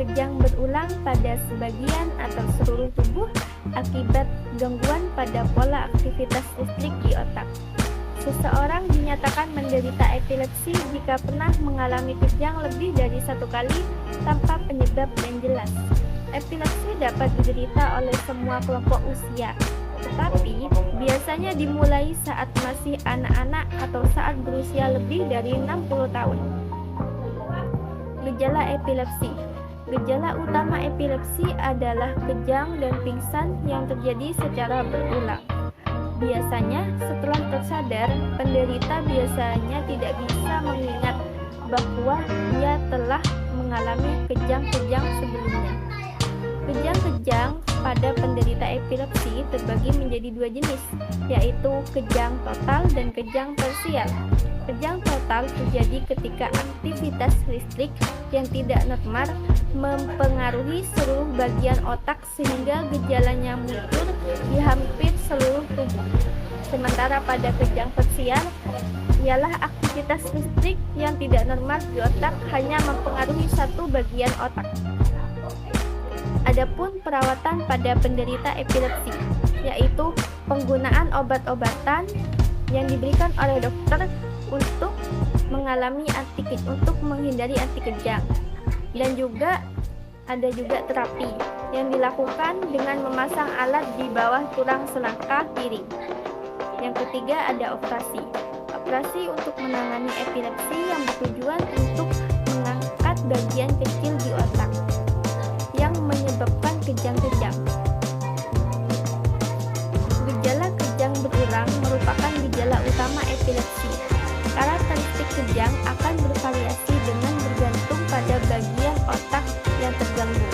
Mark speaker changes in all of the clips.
Speaker 1: kejang berulang pada sebagian atau seluruh tubuh akibat gangguan pada pola aktivitas listrik di otak. Seseorang dinyatakan menderita epilepsi jika pernah mengalami kejang lebih dari satu kali tanpa penyebab yang jelas. Epilepsi dapat diderita oleh semua kelompok usia, tetapi biasanya dimulai saat masih anak-anak atau saat berusia lebih dari 60 tahun. Gejala epilepsi. Gejala utama epilepsi adalah kejang dan pingsan yang terjadi secara berulang. Biasanya, setelah tersadar, penderita biasanya tidak bisa mengingat bahwa ia telah mengalami kejang-kejang sebelumnya. Kejang-kejang pada penderita epilepsi terbagi menjadi dua jenis, yaitu kejang total dan kejang parsial. Kejang total terjadi ketika aktivitas listrik yang tidak normal mempengaruhi seluruh bagian otak sehingga gejalanya muncul di hampir seluruh tubuh. Sementara pada kejang parsial ialah aktivitas listrik yang tidak normal di otak hanya mempengaruhi satu bagian otak. Adapun perawatan pada penderita epilepsi, yaitu penggunaan obat-obatan yang diberikan oleh dokter untuk menghindari anti kejang, dan ada juga terapi yang dilakukan dengan memasang alat di bawah tulang selangkah kiri. Yang ketiga ada operasi. Operasi untuk menangani epilepsi yang bertujuan untuk mengangkat bagian kecil di otak yang menyebabkan kejang-kejang. Gejala kejang berulang merupakan gejala utama epilepsi. Karakteristik kejang akan bervariasi dengan bergantung pada bagian otak yang terganggu.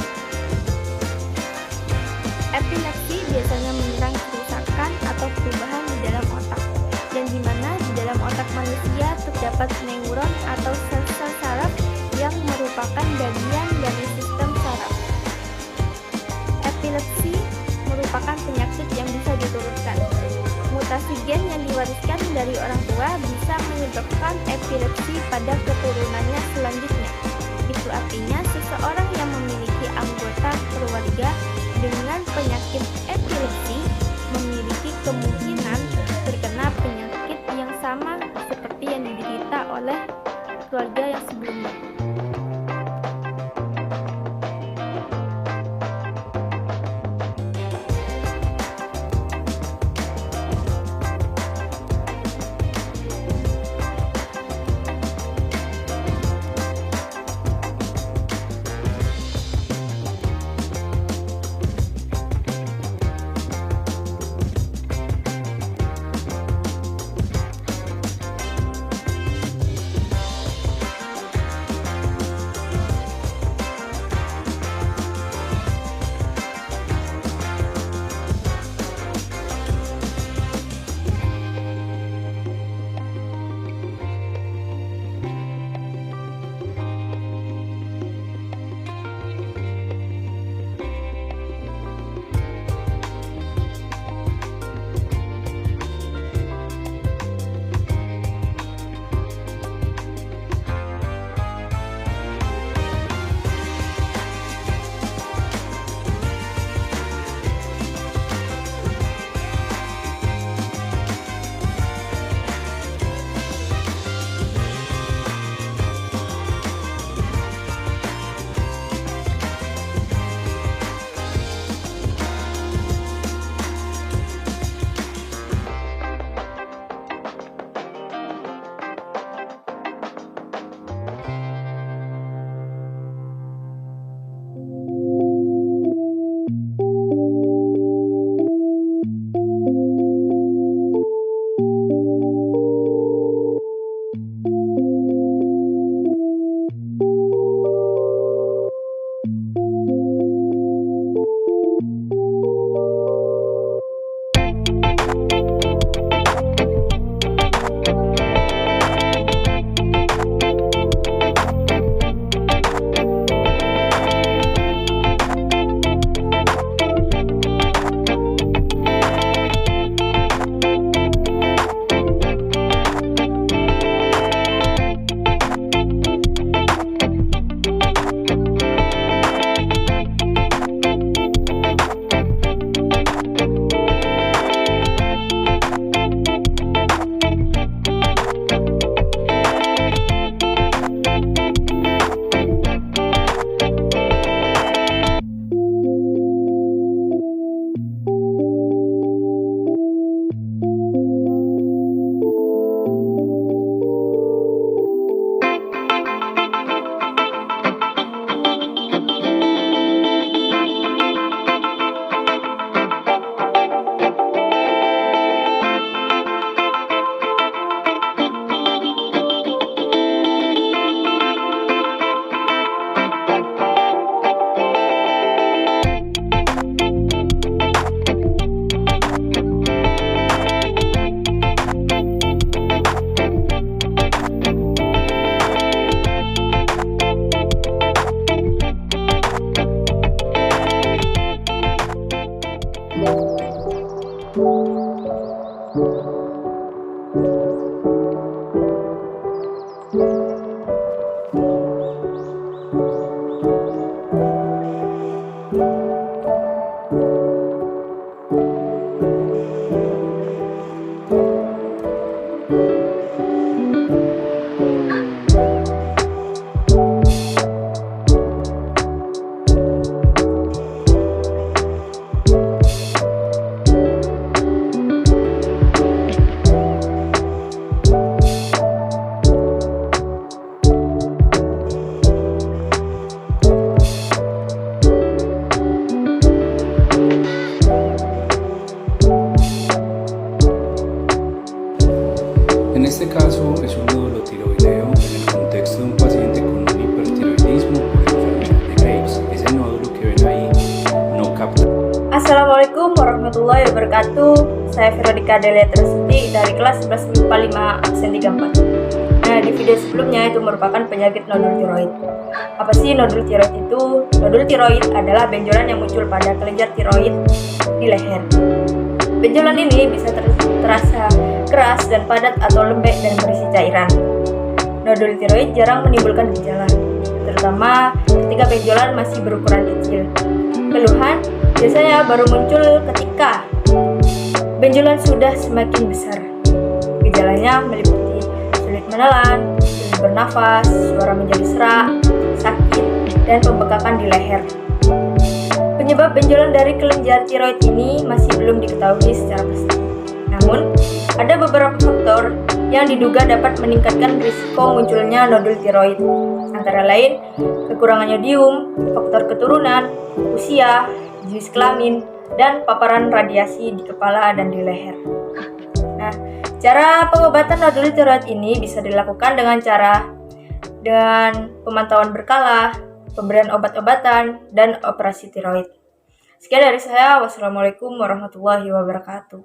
Speaker 1: Epilepsi biasanya menyerang kerusakan atau perubahan di dalam otak, dan di mana di dalam otak manusia terdapat neuron atau sel-sel saraf yang merupakan bagian dari sistem saraf. Epilepsi merupakan penyakit yang bisa diturunkan. Mutasi gen yang diwariskan dari orang tua bisa menyebabkan epilepsi pada keturunannya selanjutnya. Itu artinya seseorang yang memiliki anggota keluarga dengan penyakit epilepsi memiliki kemungkinan terkena penyakit yang sama seperti yang diderita oleh keluarga yang sebelumnya.
Speaker 2: En este caso es un nódulo tiroideo en el contexto de un paciente con un hipertiroidismo por enfermedad de Graves. Ese nódulo que ven ahí no capta.
Speaker 3: Assalamualaikum warahmatullahi wabarakatuh. Saya Veronica Delia Tresiti dari kelas 11 MIPA 5 absen 34. Nah, di video sebelumnya itu merupakan penyakit nodul tiroid. Apa sih nodul tiroid itu? Nodul tiroid adalah benjolan yang muncul pada kelenjar tiroid di leher. Benjolan ini bisa terasa keras dan padat atau lembek dan berisi cairan. Nodul tiroid jarang menimbulkan gejala, terutama ketika benjolan masih berukuran kecil. Keluhan biasanya baru muncul ketika benjolan sudah semakin besar. Gejalanya meliputi sulit menelan, sulit bernafas, suara menjadi serak, sakit, dan pembekakan di leher. Penyebab benjolan dari kelenjar tiroid ini masih belum diketahui secara pasti. Namun, ada beberapa faktor yang diduga dapat meningkatkan risiko munculnya nodul tiroid, antara lain kekurangan yodium, faktor keturunan, usia, jenis kelamin, dan paparan radiasi di kepala dan di leher. Nah, cara pengobatan nodul tiroid ini bisa dilakukan dengan pemantauan berkala, pemberian obat-obatan, dan operasi tiroid. Sekian dari saya. Wassalamualaikum warahmatullahi wabarakatuh.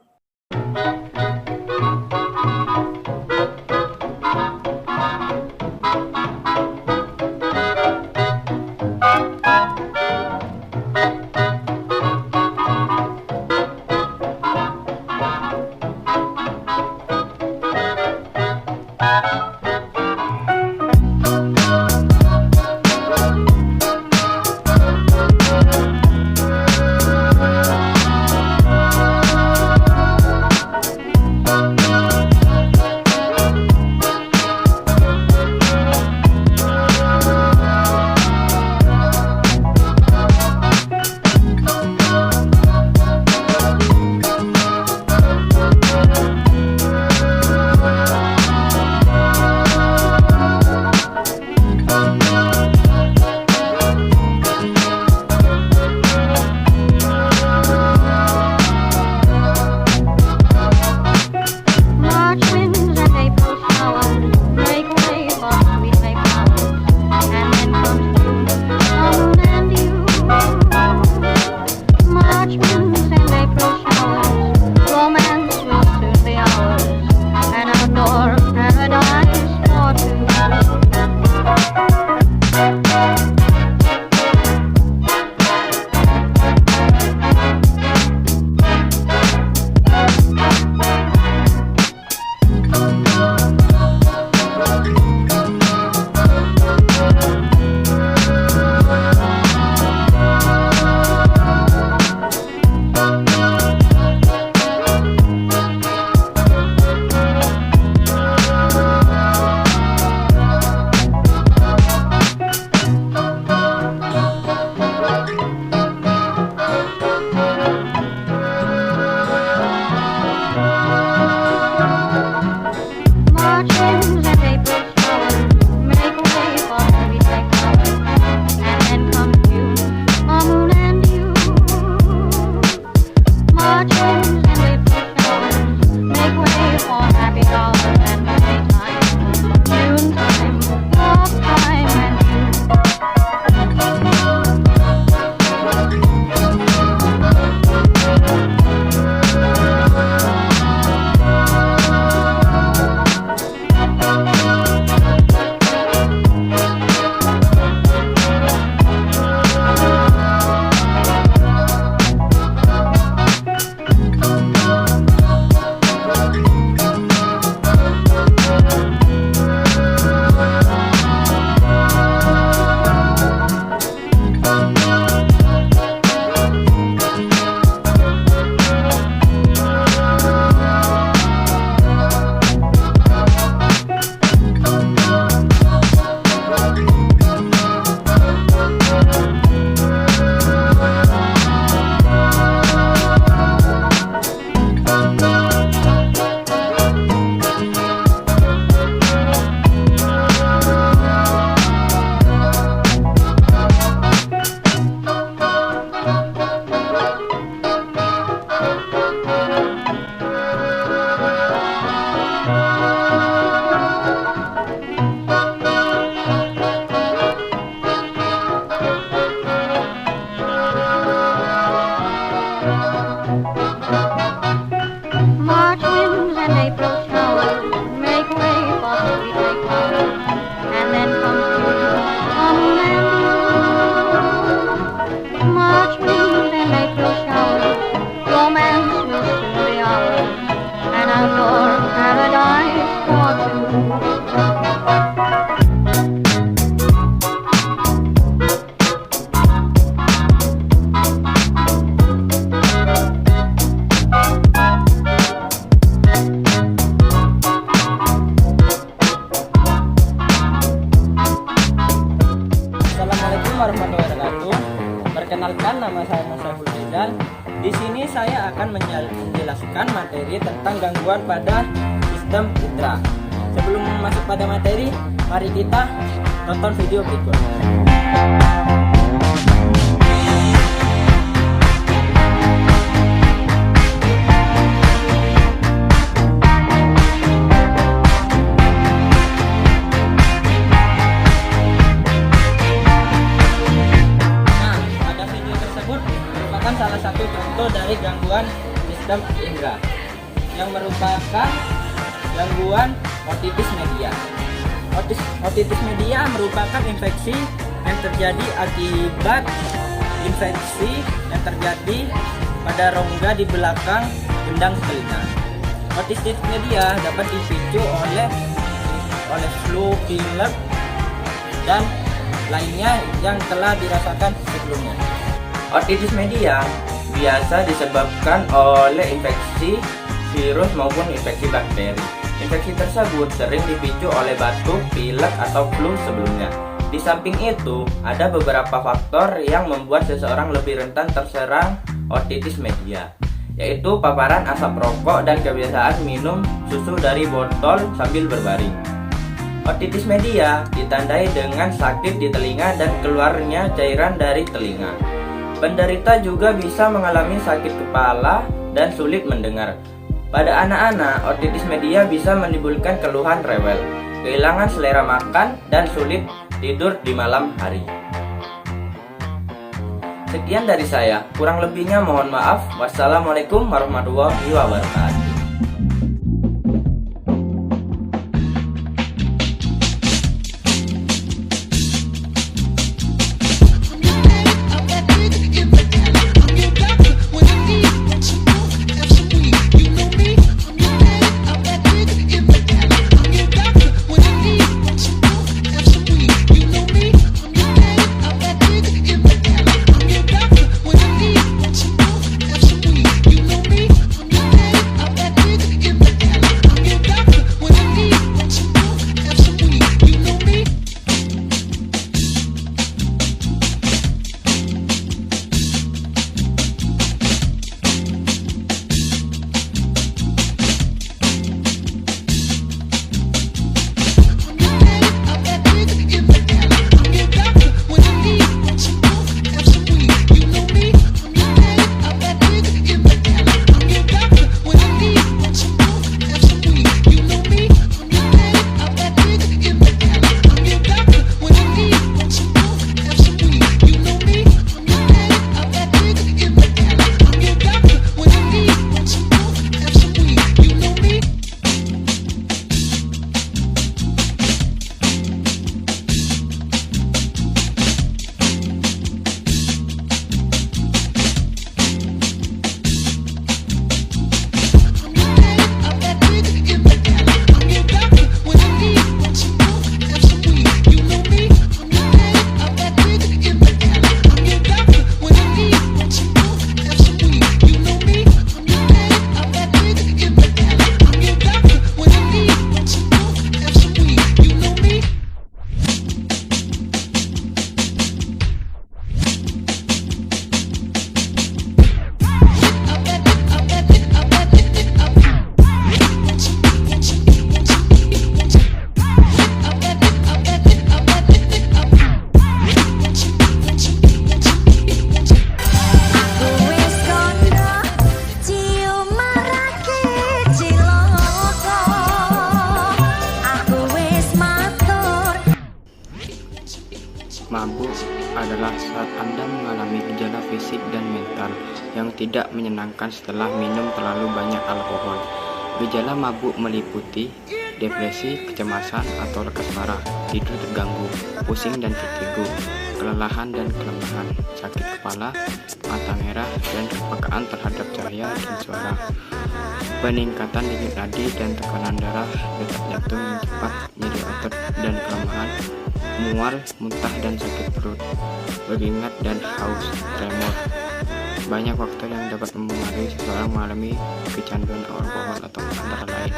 Speaker 4: March winds and April showers make way for sweet May flowers, and then comes June, autumn and June. March winds and April showers, romance will soon be ours, an outdoor paradise for two.
Speaker 5: Assalamualaikum warahmatullahi wabarakatuh. Perkenalkan, nama saya Musaiful Rizal. Di sini saya akan menjelaskan materi tentang gangguan pada sistem indera. Sebelum masuk pada materi, mari kita tonton video berikut. Salah satu contoh dari gangguan sistem indera yang merupakan gangguan otitis media. Otitis media merupakan infeksi yang terjadi akibat infeksi yang terjadi pada rongga di belakang gendang telinga. Otitis media dapat dipicu oleh flu, pilek, dan lainnya yang telah dirasakan sebelumnya. Otitis media biasa disebabkan oleh infeksi virus maupun infeksi bakteri. Infeksi tersebut sering dipicu oleh batuk, pilek, atau flu sebelumnya. Di samping itu, ada beberapa faktor yang membuat seseorang lebih rentan terserang otitis media, yaitu paparan asap rokok dan kebiasaan minum susu dari botol sambil berbaring. Otitis media ditandai dengan sakit di telinga dan keluarnya cairan dari telinga. Penderita juga bisa mengalami sakit kepala dan sulit mendengar. Pada anak-anak, otitis media bisa menimbulkan keluhan rewel, kehilangan selera makan, dan sulit tidur di malam hari. Sekian dari saya, kurang lebihnya mohon maaf. Wassalamualaikum warahmatullahi wabarakatuh.
Speaker 6: adalah saat Anda mengalami gejala fisik dan mental yang tidak menyenangkan setelah minum terlalu banyak alkohol. Gejala mabuk meliputi depresi, kecemasan atau lekas parah, tidur terganggu, pusing dan vertigo, kelelahan dan kelemahan, sakit kepala, mata merah, dan kepekaan terhadap cahaya dan suara. Peningkatan denyut nadi dan tekanan darah, detak jantung yang cepat, nyeri otot dan kelemahan, mual, muntah dan sakit perut, beringat dan haus, tremor. Banyak faktor yang dapat mempengaruhi seseorang mengalami kecanduan alkohol atau antara lain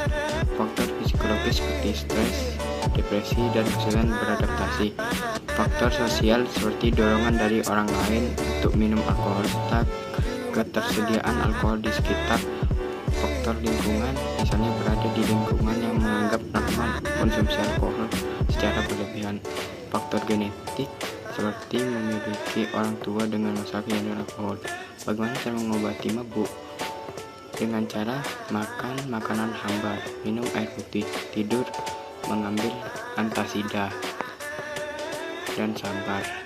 Speaker 6: faktor psikologis seperti stres, depresi, dan kesulitan beradaptasi. Faktor sosial seperti dorongan dari orang lain untuk minum alkohol serta ketersediaan alkohol di sekitar. Faktor lingkungan, misalnya berada di lingkungan yang menganggap normal konsumsi alkohol secara berlebihan. Faktor genetik, seperti memiliki orang tua dengan masalah kecanduan alkohol. Bagaimana cara mengobati mabuk? Dengan cara makan makanan hambar, minum air putih, tidur, mengambil antasida, dan sabar.